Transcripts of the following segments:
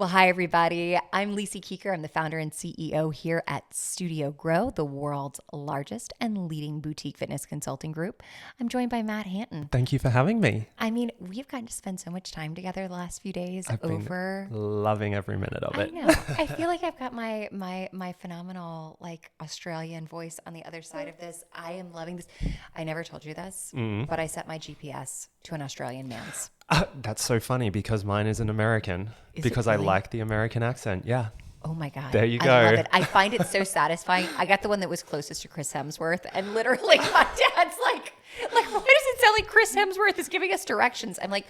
Well, hi, everybody. I'm Lisa Keeker. I'm the founder and CEO here at Studio Grow, the world's largest and leading boutique fitness consulting group. I'm joined by Matt Hanton. Thank you for having me. I mean, we've gotten to spend so much time together the last few days. I've been loving every minute of it. I know. I feel like I've got my phenomenal Australian voice on the other side of this. I am loving this. I never told you this, but I set my GPS to an Australian man's. That's so funny because mine is an American because really? I like the American accent. Yeah. Oh my God. There you go. I love it. I find it so satisfying. I got the one that was closest to Chris Hemsworth, and literally my dad's like, why does it sound like Chris Hemsworth is giving us directions? I'm like,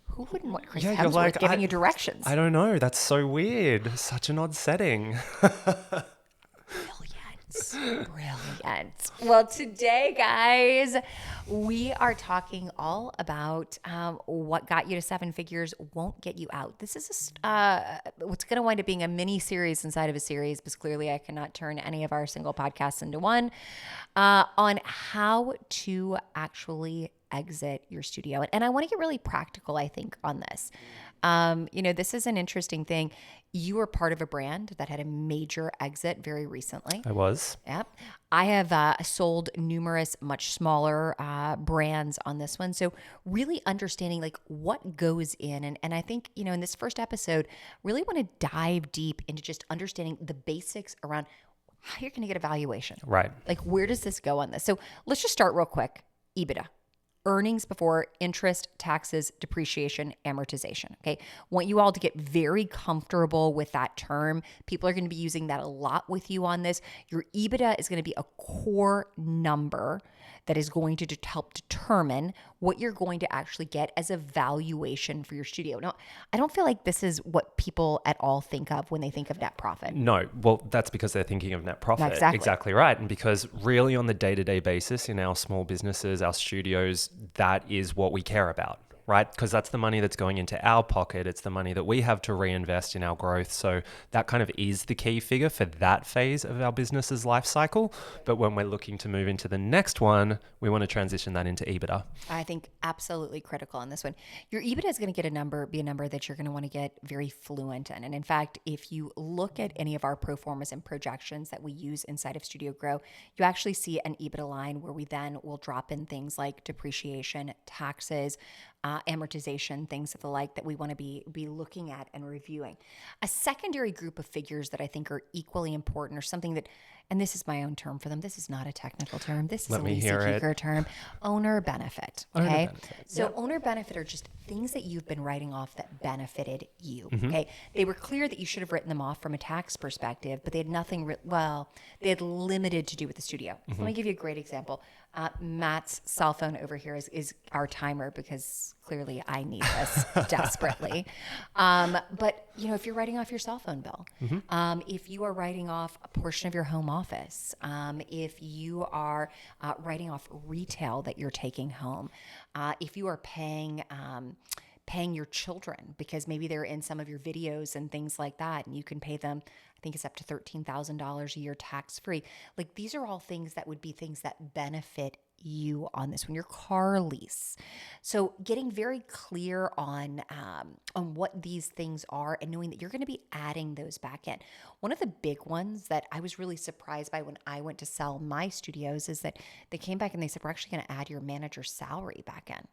who wouldn't want Chris Hemsworth giving you directions? I don't know. That's so weird. Such an odd setting. Brilliant. Well, today, guys, we are talking all about what got you to seven figures won't get you out. This is what's going to wind up being a mini series inside of a series, because clearly I cannot turn any of our single podcasts into one, on how to actually exit your studio. And I want to get really practical, I think, on this. This is an interesting thing. You were part of a brand that had a major exit very recently. I was. Yep. I have sold numerous much smaller brands on this one. So really understanding what goes in. And I think, in this first episode, really want to dive deep into just understanding the basics around how you're going to get a valuation. Right. Where does this go on this? So let's just start real quick. EBITDA. Earnings before interest, taxes, depreciation, amortization. Okay. Want you all to get very comfortable with that term. People are going to be using that a lot with you on this. Your EBITDA is going to be a core number that is going to help determine what you're going to actually get as a valuation for your studio. Now, I don't feel like this is what people at all think of when they think of net profit. No, well, that's because they're thinking of net profit. Exactly right. And because really on the day-to-day basis in our small businesses, our studios, that is what we care about, right? Because that's the money that's going into our pocket. It's the money that we have to reinvest in our growth. So that kind of is the key figure for that phase of our business's life cycle. But when we're looking to move into the next one, we want to transition that into EBITDA. I think absolutely critical on this one. Your EBITDA is going to be a number that you're going to want to get very fluent in. And in fact, if you look at any of our pro formas and projections that we use inside of Studio Grow, you actually see an EBITDA line where we then will drop in things like depreciation, taxes, amortization, things of the like that we want to be looking at and reviewing. A secondary group of figures that I think are equally important, or something that, and this is my own term for them, this is not a technical term, this is a Lisa Keeker term, owner benefit. Okay. So owner benefit are just things that you've been writing off that benefited you. Okay. They were clear that you should have written them off from a tax perspective, but they had nothing, they had limited to do with the studio. So let me give you a great example. Matt's cell phone over here is our timer, because clearly I need this desperately. But if you're writing off your cell phone bill, if you are writing off a portion of your home office, if you are writing off retail that you're taking home, if you are paying your children because maybe they're in some of your videos and things like that, and you can pay them, I think it's up to $13,000 a year tax-free. These are all things that would be things that benefit you on this one, your car lease. So getting very clear on what these things are and knowing that you're going to be adding those back in. One of the big ones that I was really surprised by when I went to sell my studios is that they came back and they said, we're actually going to add your manager's salary back in.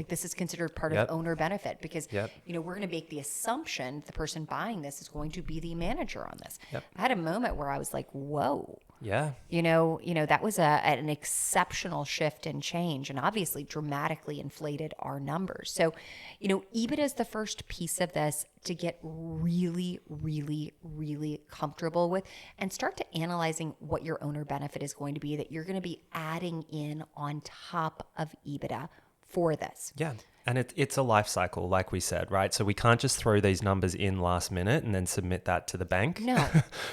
This is considered part of owner benefit, because we're going to make the assumption the person buying this is going to be the manager on this. I had a moment where I was like, whoa. Yeah. That was an exceptional shift and change, and obviously dramatically inflated our numbers. So, EBITDA is the first piece of this to get really, really, really comfortable with and start to analyzing what your owner benefit is going to be that you're going to be adding in on top of EBITDA for this. Yeah. And it's a life cycle, like we said, right? So we can't just throw these numbers in last minute and then submit that to the bank. No.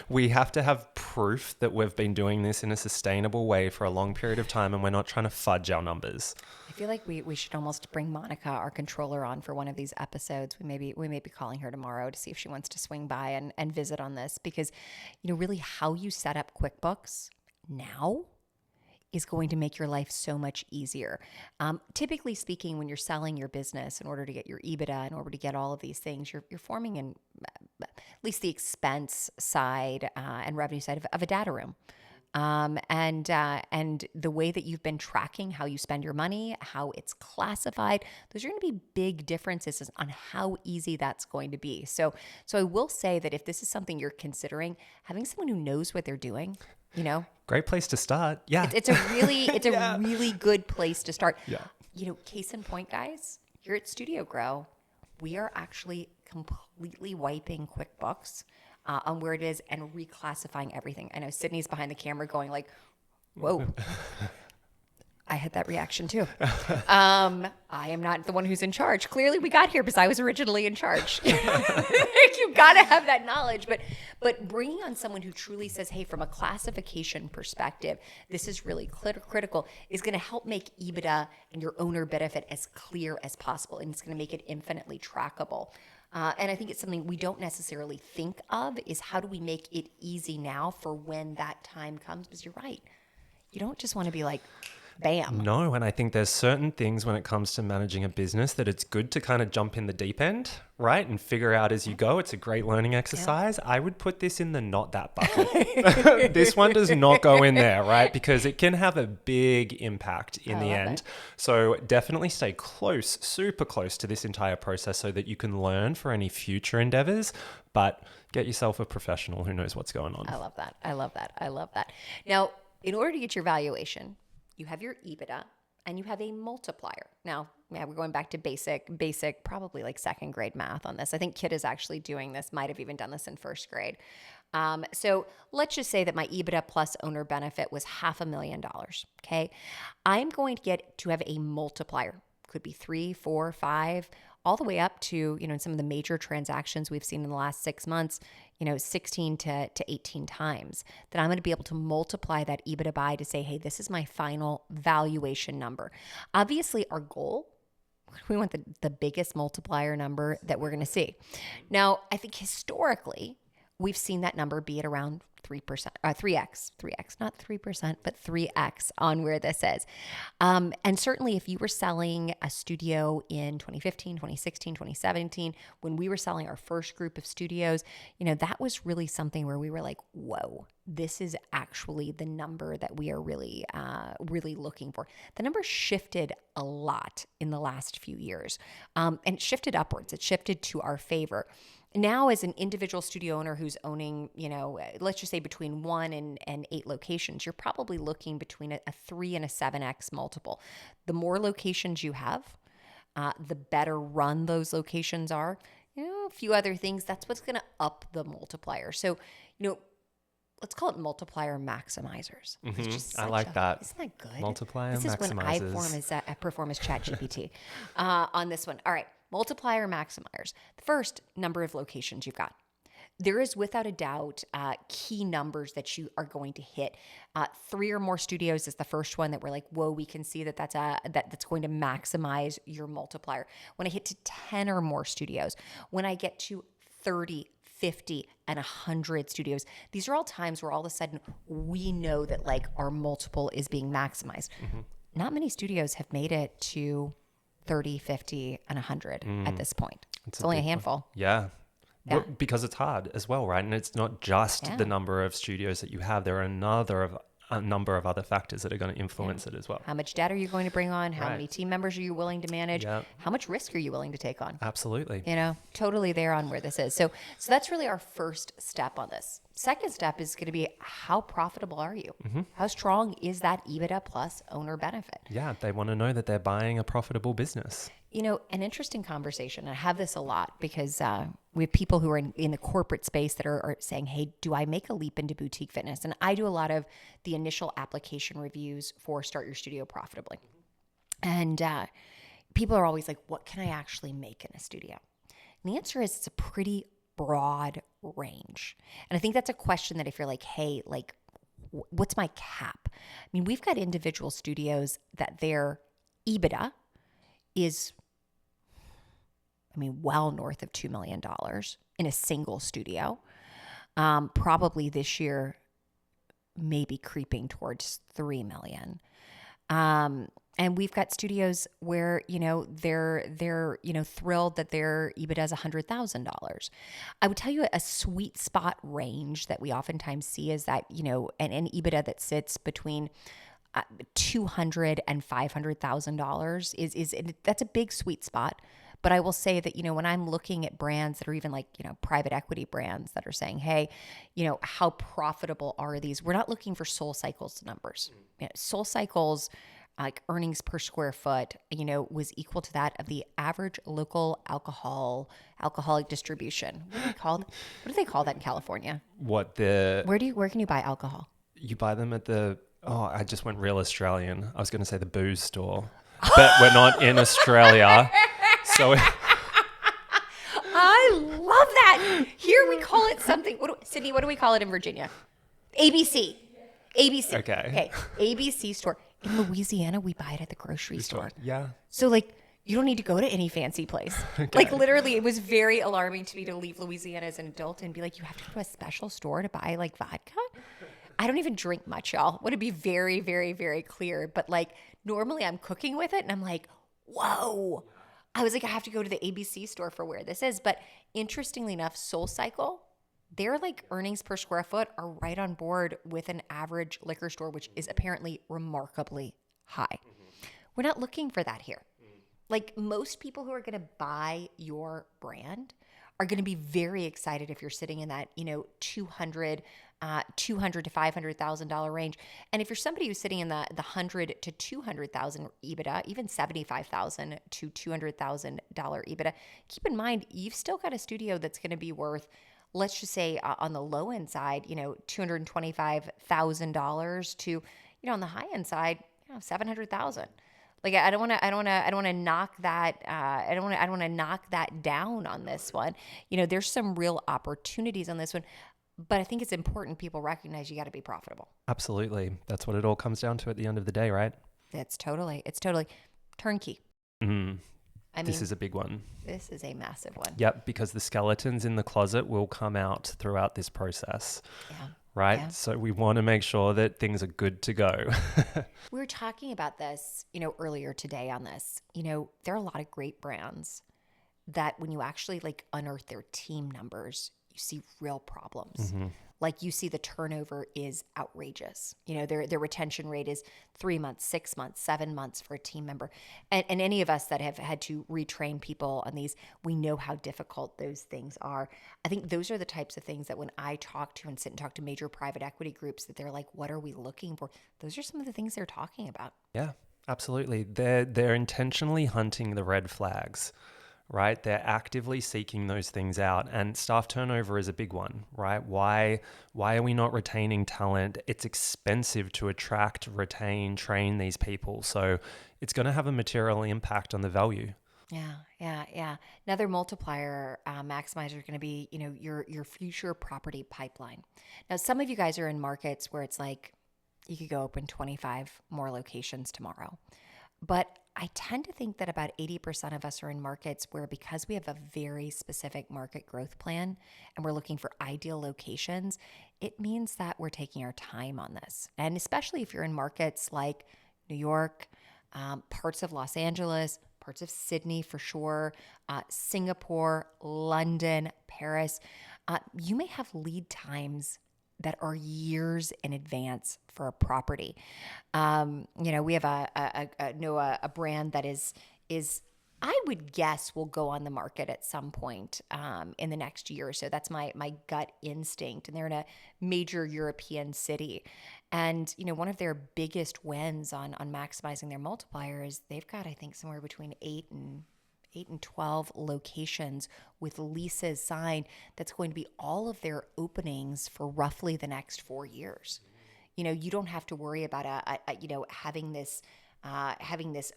We have to have proof that we've been doing this in a sustainable way for a long period of time, and we're not trying to fudge our numbers. I feel like we should almost bring Monica, our controller, on for one of these episodes. We may be calling her tomorrow to see if she wants to swing by and visit on this, because, really how you set up QuickBooks now is going to make your life so much easier. Typically speaking, when you're selling your business in order to get your EBITDA, in order to get all of these things, you're forming least the expense side and revenue side of a data room. And the way that you've been tracking how you spend your money, how it's classified, those are going to be big differences on how easy that's going to be. So I will say that if this is something you're considering, having someone who knows what they're doing, you know, Great place to start. Yeah. it's a really good place to start. Yeah. You know, case in point, guys, here at Studio Grow, we are actually completely wiping QuickBooks on where it is and reclassifying everything. I know Sydney's behind the camera going like, whoa. I had that reaction too. I am not the one who's in charge. Clearly we got here because I was originally in charge. You got to have that knowledge. But bringing on someone who truly says, hey, from a classification perspective, this is really critical, is going to help make EBITDA and your owner benefit as clear as possible. And it's going to make it infinitely trackable. And I think it's something we don't necessarily think of is how do we make it easy now for when that time comes? Because you're right. You don't just want to be like, bam. No, and I think there's certain things when it comes to managing a business that it's good to kind of jump in the deep end, right? And figure out as you go. It's a great learning exercise. Yeah. I would put this in the not that bucket. This one does not go in there, right? Because it can have a big impact in the end. So definitely stay close, super close to this entire process so that you can learn for any future endeavors, but get yourself a professional who knows what's going on. I love that. I love that. I love that. Now, in order to get your valuation, you have your EBITDA and you have a multiplier. Now, yeah, we're going back to basic, probably like second grade math on this. I think Kid is actually doing this, might have even done this in first grade. So let's just say that my EBITDA plus owner benefit was $500,000. Okay. I'm going to get to have a multiplier. Could be 3, 4, 5, all the way up to, in some of the major transactions we've seen in the last 6 months, 16 to 18 times that I'm going to be able to multiply that EBITDA by to say, hey, this is my final valuation number. Obviously, our goal, we want the biggest multiplier number that we're going to see. Now, I think historically, we've seen that number be at around 3%, 3x, not 3%, but 3x on where this is. And certainly if you were selling a studio in 2015, 2016, 2017, when we were selling our first group of studios, that was really something where we were like, whoa, this is actually the number that we are really, really looking for. The number shifted a lot in the last few years, and it shifted upwards. It shifted to our favor. Now, as an individual studio owner who's owning, let's just say between 1 and 8 locations, you're probably looking between a 3 and a 7x multiple. The more locations you have, the better run those locations are. A few other things, that's what's going to up the multiplier. So, let's call it multiplier maximizers. Mm-hmm. I like that. Isn't that good? Multiplier maximizers. This is when I perform as ChatGPT on this one. All right. Multiplier maximizers. The first, number of locations you've got. There is without a doubt key numbers that you are going to hit. 3 or more studios is the first one that we're like, whoa, we can see that's going to maximize your multiplier. When I hit to 10 or more studios, when I get to 30, 50, and 100 studios, these are all times where all of a sudden we know that like our multiple is being maximized. Mm-hmm. Not many studios have made it to 30, 50, and 100 at this point. It's only a handful. Yeah. Well, because it's hard as well, right? And it's not just the number of studios that you have. There are a number of other factors that are going to influence it as well. How much debt are you going to bring on? How many team members are you willing to manage? Yep. How much risk are you willing to take on? Absolutely. Totally there on where this is. So that's really our first step on this. Second step is going to be, how profitable are you? Mm-hmm. How strong is that EBITDA plus owner benefit? Yeah, they want to know that they're buying a profitable business. An interesting conversation. I have this a lot because we have people who are in the corporate space that are saying, hey, do I make a leap into boutique fitness? And I do a lot of the initial application reviews for Start Your Studio Profitably. And people are always like, what can I actually make in a studio? And the answer is it's a pretty broad range. And I think that's a question that if you're like, hey, like, what's my cap? I mean, we've got individual studios that their EBITDA is, well north of $2 million in a single studio. Probably this year, maybe creeping towards $3 million. And we've got studios where, they're thrilled that their EBITDA is $100,000. I would tell you a sweet spot range that we oftentimes see is that, an EBITDA that sits between $200,000 and $500,000 is that's a big sweet spot. But I will say that, when I'm looking at brands that are even like, private equity brands that are saying, hey, how profitable are these? We're not looking for Soul Cycles numbers. Soul Cycles, like earnings per square foot, was equal to that of the average local alcoholic distribution. What do they call that in California? What the Where can you buy alcohol? You buy them at the I just went real Australian. I was going to say the booze store, but we're not in Australia, so I love that. Here we call it something. Sydney, what do we call it in Virginia? ABC. ABC. Okay. ABC store. In Louisiana, we buy it at the grocery store. Yeah. So, like, you don't need to go to any fancy place. Okay. Like, literally, it was very alarming to me to leave Louisiana as an adult and be like, you have to go to a special store to buy, like, vodka? I don't even drink much, y'all. I want to be very, very, very clear. But, like, normally I'm cooking with it, and I'm like, whoa. I was like, I have to go to the ABC store for where this is. But interestingly enough, SoulCycle, their like earnings per square foot are right on board with an average liquor store, which is apparently remarkably high. Mm-hmm. We're not looking for that here. Mm-hmm. Like most people who are going to buy your brand are going to be very excited if you're sitting in that, $200 to $500,000 range. And if you're somebody who's sitting in the 100 to 200,000 EBITDA, even 75,000 to $200,000 EBITDA, keep in mind you've still got a studio that's going to be worth, let's just say on the low end side, $225,000 to, on the high end side, 700,000. Like I don't want to knock that. I don't want to knock that down on this one. There's some real opportunities on this one, but I think it's important people recognize you got to be profitable. Absolutely, that's what it all comes down to at the end of the day, right? It's totally turnkey. Mm. This is a big one. This is a massive one. Yep, because the skeletons in the closet will come out throughout this process. Yeah. Right? Yeah. So we want to make sure that things are good to go. We were talking about this, earlier today on this. There are a lot of great brands that when you actually like unearth their team numbers, you see real problems. Mm-hmm. Like you see the turnover is outrageous. Their retention rate is 3 months, 6 months, 7 months for a team member. And any of us that have had to retrain people on these, we know how difficult those things are. I think those are the types of things that when I talk to and sit and talk to major private equity groups that they're like, what are we looking for? Those are some of the things they're talking about. Yeah, absolutely. They're intentionally hunting the red flags. Right? They're actively seeking those things out, and staff turnover is a big one, right? Why are we not retaining talent? It's expensive to attract, retain, train these people. So it's going to have a material impact on the value. Yeah. Another multiplier maximizer is going to be, your future property pipeline. Now, some of you guys are in markets where it's like you could go open 25 more locations tomorrow. But I tend to think that about 80% of us are in markets where, because we have a very specific market growth plan and we're looking for ideal locations, it means that we're taking our time on this. And especially if you're in markets like New York, parts of Los Angeles, parts of Sydney for sure, Singapore, London, Paris, you may have lead times that are years in advance for a property. We have a brand that is I would guess will go on the market at some point in the next year or so. That's my gut instinct. And they're in a major European city. And, one of their biggest wins on maximizing their multiplier is they've got, I think, somewhere between 8 and 12 locations with leases signed. That's going to be all of their openings for roughly the next 4 years. You don't have to worry about having this, oh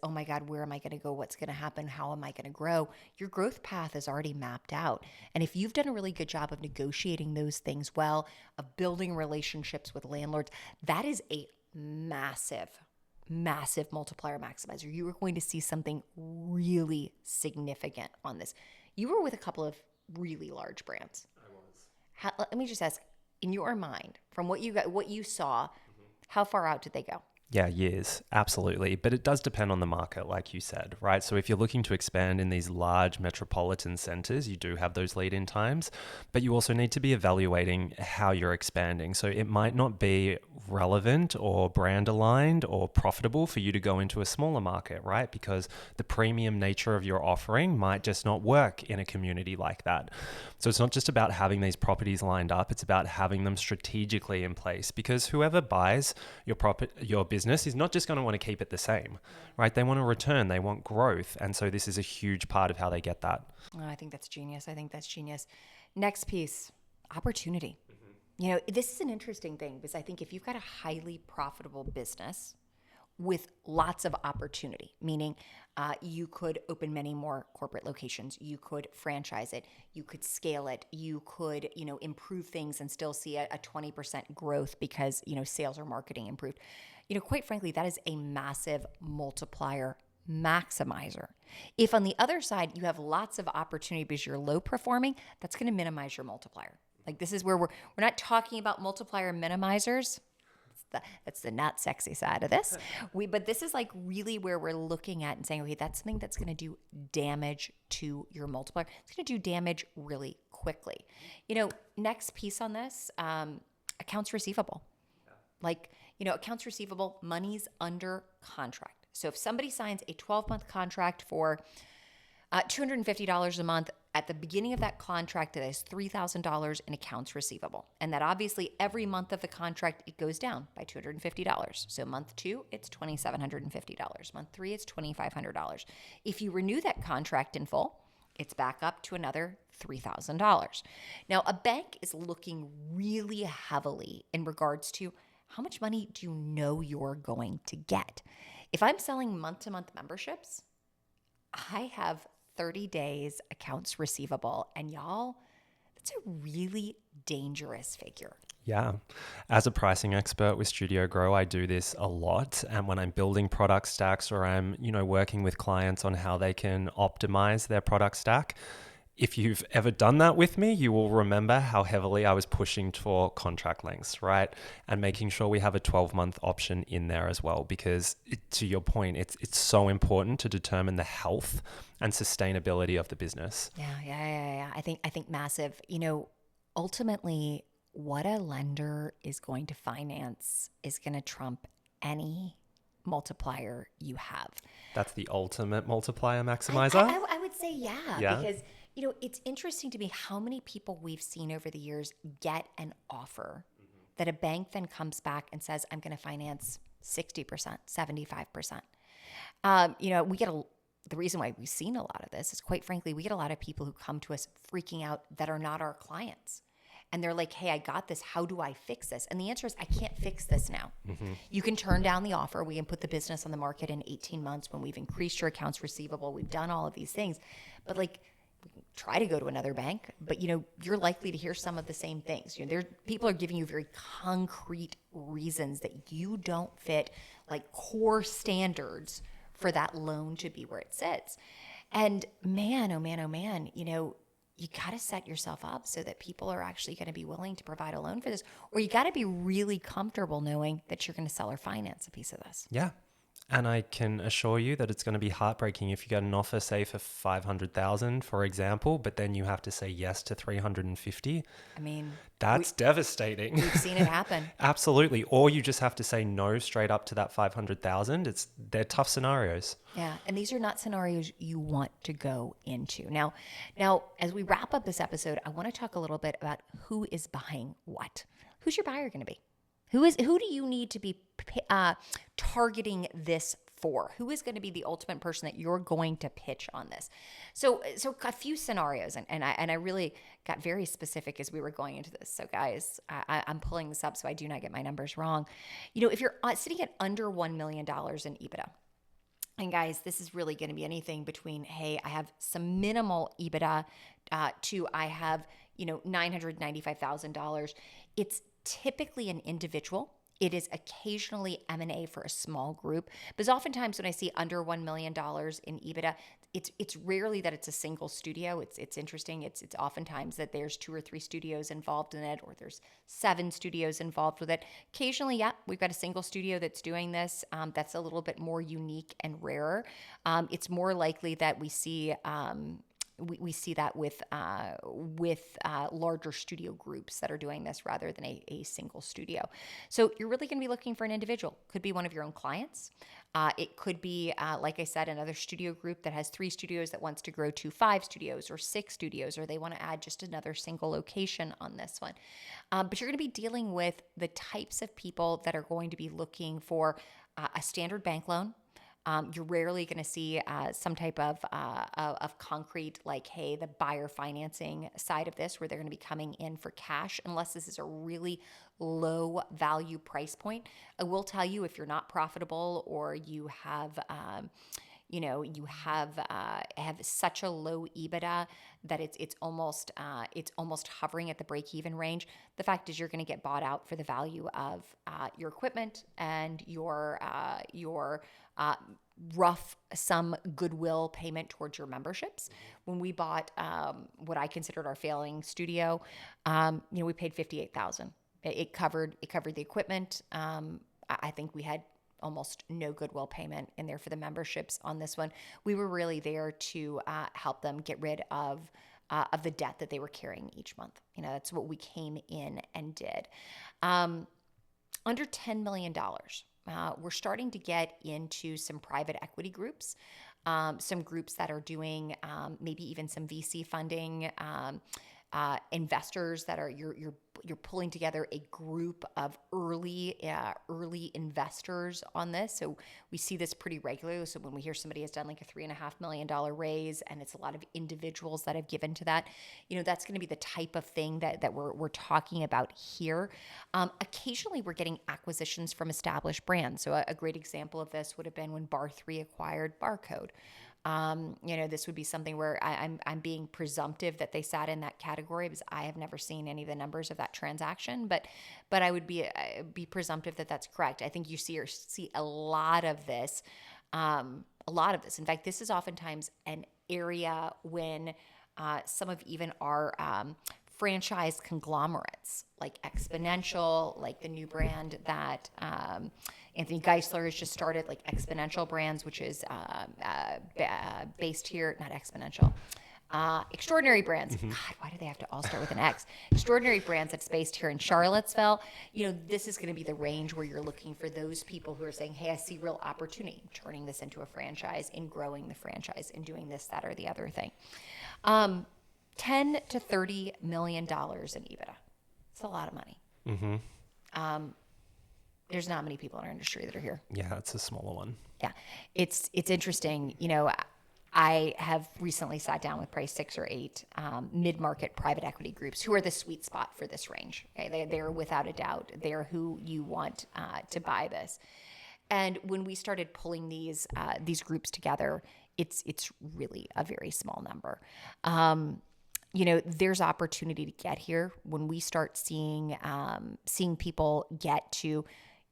my God, where am I going to go? What's going to happen? How am I going to grow? Your growth path is already mapped out. And if you've done a really good job of negotiating those things well, of building relationships with landlords, that is a massive multiplier maximizer. You are going to see something really significant on this. You were with a couple of really large brands. I was. Let me just ask, in your mind, from what you saw, how far out did they go? Yeah, years, absolutely. But it does depend on the market, like you said, right? So if you're looking to expand in these large metropolitan centers, you do have those lead in times, but you also need to be evaluating how you're expanding. So it might not be relevant or brand aligned or profitable for you to go into a smaller market, right? Because the premium nature of your offering might just not work in a community like that. So it's not just about having these properties lined up, it's about having them strategically in place, because whoever buys your business is not just going to want to keep it the same, right? They want a return, they want growth. And so this is a huge part of how they get that. Oh, I think that's genius. I think that's genius. Next piece, opportunity. You know, this is an interesting thing because I think if you've got a highly profitable business with lots of opportunity, meaning you could open many more corporate locations, you could franchise it, you could scale it, you could, improve things and still see a 20% growth because, sales or marketing improved. Quite frankly, that is a massive multiplier maximizer. If on the other side you have lots of opportunity because you're low performing, that's going to minimize your multiplier. Like this is where we're not talking about multiplier minimizers. That's the not sexy side of this. But this is like really where we're looking at and saying, okay, that's something that's going to do damage to your multiplier. It's going to do damage really quickly. Next piece on this, accounts receivable. Like, accounts receivable, money's under contract. So if somebody signs a 12-month contract for $250 a month, at the beginning of that contract, that is $3,000 in accounts receivable. And that obviously every month of the contract, it goes down by $250. So month 2, it's $2,750. Month 3, it's $2,500. If you renew that contract in full, it's back up to another $3,000. Now, a bank is looking really heavily in regards to how much money do you know you're going to get? If I'm selling month-to-month memberships, I have 30 days accounts receivable. And y'all, that's a really dangerous figure. Yeah. As a pricing expert with Studio Grow, I do this a lot. And when I'm building product stacks or I'm, working with clients on how they can optimize their product stack, if you've ever done that with me, you will remember how heavily I was pushing for contract lengths, right? And making sure we have a 12-month option in there as well, because to your point, it's so important to determine the health and sustainability of the business. Yeah. I think massive. Ultimately, what a lender is going to finance is going to trump any multiplier you have. That's the ultimate multiplier maximizer. I would say Yeah. because it's interesting to me how many people we've seen over the years get an offer that a bank then comes back and says, I'm going to finance 60%, 75%. The reason why we've seen a lot of this is, quite frankly, we get a lot of people who come to us freaking out that are not our clients. And they're like, hey, I got this. How do I fix this? And the answer is, I can't fix this now. You can turn down the offer. We can put the business on the market in 18 months when we've increased your accounts receivable. We've done all of these things. But try to go to another bank, but you're likely to hear some of the same things. People are giving you very concrete reasons that you don't fit like core standards for that loan to be where it sits. And man, oh man, you got to set yourself up so that people are actually going to be willing to provide a loan for this, or you got to be really comfortable knowing that you're going to sell or finance a piece of this. Yeah. And I can assure you that it's going to be heartbreaking if you get an offer, say for 500,000, for example, but then you have to say yes to 350. I mean, that's devastating. We've seen it happen. Absolutely. Or you just have to say no straight up to that 500,000. They're tough scenarios. Yeah, and these are not scenarios you want to go into. Now, as we wrap up this episode, I want to talk a little bit about who is buying what. Who's your buyer going to be? Who do you need to be targeting this for? Who is going to be the ultimate person that you're going to pitch on this? So a few scenarios, and I really got very specific as we were going into this. So guys, I'm pulling this up so I do not get my numbers wrong. If you're sitting at under $1 million in EBITDA, and guys, this is really going to be anything between, hey, I have some minimal EBITDA to I have, $995,000. It's typically an individual. It is occasionally M&A for a small group. Because oftentimes when I see under $1 million in EBITDA, it's rarely that it's a single studio. It's interesting. It's oftentimes that there's 2 or 3 studios involved in it, or there's 7 studios involved with it. Occasionally, yeah, we've got a single studio that's doing this. That's a little bit more unique and rarer. It's more likely that we see. We see that with larger studio groups that are doing this rather than a single studio. So you're really going to be looking for an individual. Could be one of your own clients. It could be, like I said, another studio group that has 3 studios that wants to grow to 5 studios or 6 studios, or they want to add just another single location on this one. But you're going to be dealing with the types of people that are going to be looking for a standard bank loan. You're rarely going to see some type of concrete, like, hey, the buyer financing side of this, where they're going to be coming in for cash, unless this is a really low value price point. I will tell you, if you're not profitable, or you have you have such a low EBITDA that it's almost hovering at the break even range. The fact is, you're going to get bought out for the value of your equipment and your rough sum goodwill payment towards your memberships. When we bought what I considered our failing studio, we paid $58,000. It covered the equipment. I think we had almost no goodwill payment in there for the memberships on this one. We were really there to help them get rid of the debt that they were carrying each month. That's what we came in and did. Under $10 million. We're starting to get into some private equity groups, some groups that are doing maybe even some VC funding, investors that are you're pulling together a group of early investors on this. So we see this pretty regularly. So when we hear somebody has done like a $3.5 million raise, and it's a lot of individuals that have given to that, that's going to be the type of thing that we're talking about here. Occasionally we're getting acquisitions from established brands. So a great example of this would have been when Bar3 acquired Barcode. This would be something where I'm being presumptive that they sat in that category, because I have never seen any of the numbers of that transaction, but I would be presumptive that that's correct. I think you see a lot of this. In fact, this is oftentimes an area when some of even our franchise conglomerates, like Exponential, like the new brand that Anthony Geisler has just started, like Exponential Brands, which is based here, not Exponential. Extraordinary Brands. God, why do they have to all start with an X? Extraordinary Brands, that's based here in Charlottesville. This is going to be the range where you're looking for those people who are saying, hey, I see real opportunity in turning this into a franchise, in growing the franchise, in doing this, that, or the other thing. $10 to $30 million in EBITDA. It's a lot of money. Mm-hmm. There's not many people in our industry that are here. Yeah, it's a smaller one. Yeah, it's interesting. I have recently sat down with probably 6 or 8 mid-market private equity groups who are the sweet spot for this range. Okay, they're without a doubt, they're who you want to buy this. And when we started pulling these groups together, it's really a very small number. There's opportunity to get here when we start seeing people get to,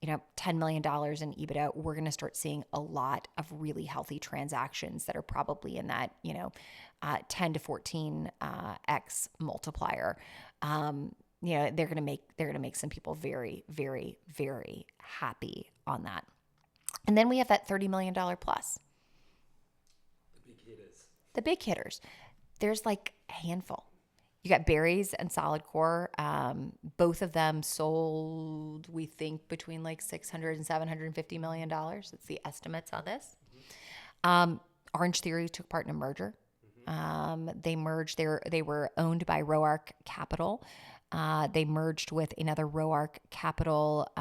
$10 million in EBITDA. We're going to start seeing a lot of really healthy transactions that are probably in that, 10 to 14 x multiplier. They're going to make some people very, very, very happy on that. And then we have that $30 million plus. The big hitters. There's like a handful. You got Berries and Solid Core. Both of them sold, we think, between like $600 and $750 million. That's the estimates on this. Orange Theory took part in a merger. They merged. They were owned by Roark Capital. They merged with another Roark Capital.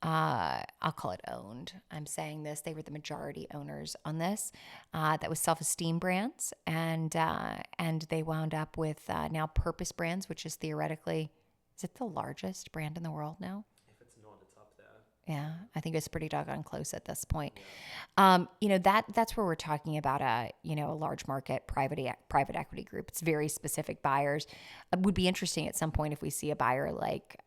I'll call it owned. I'm saying this. They were the majority owners on this. That was Self-Esteem Brands, and they wound up with now Purpose Brands, which is theoretically, is it the largest brand in the world now? If it's not, it's up there. Yeah, I think it's pretty doggone close at this point. That's where we're talking about a large market private equity group. It's very specific buyers. It would be interesting at some point if we see a buyer like,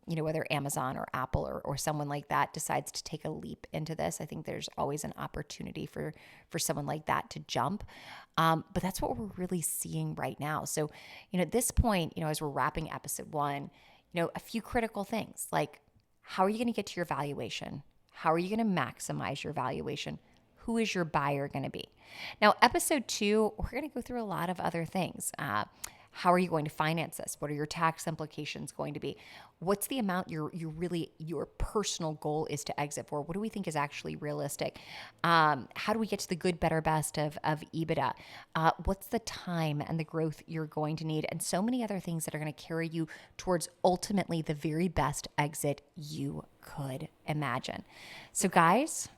whether Amazon or Apple or someone like that decides to take a leap into this. I think there's always an opportunity for someone like that to jump. But that's what we're really seeing right now. So, at this point, as we're wrapping episode 1, a few critical things like, how are you going to get to your valuation? How are you going to maximize your valuation? Who is your buyer going to be? Now, episode 2, we're going to go through a lot of other things. How are you going to finance this? What are your tax implications going to be? What's the amount your personal goal is to exit for? What do we think is actually realistic? How do we get to the good, better, best of EBITDA? What's the time and the growth you're going to need? And so many other things that are going to carry you towards ultimately the very best exit you could imagine. So guys,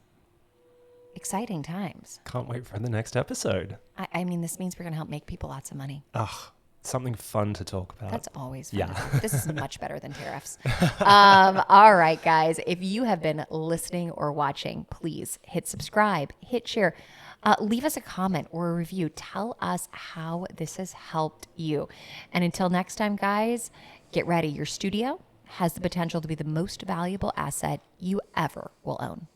exciting times. Can't wait for the next episode. I mean, this means we're going to help make people lots of money. Something fun to talk about. That's always fun. Yeah. This is much better than tariffs. All right, guys. If you have been listening or watching, please hit subscribe, hit share, leave us a comment or a review. Tell us how this has helped you. And until next time, guys, get ready. Your studio has the potential to be the most valuable asset you ever will own.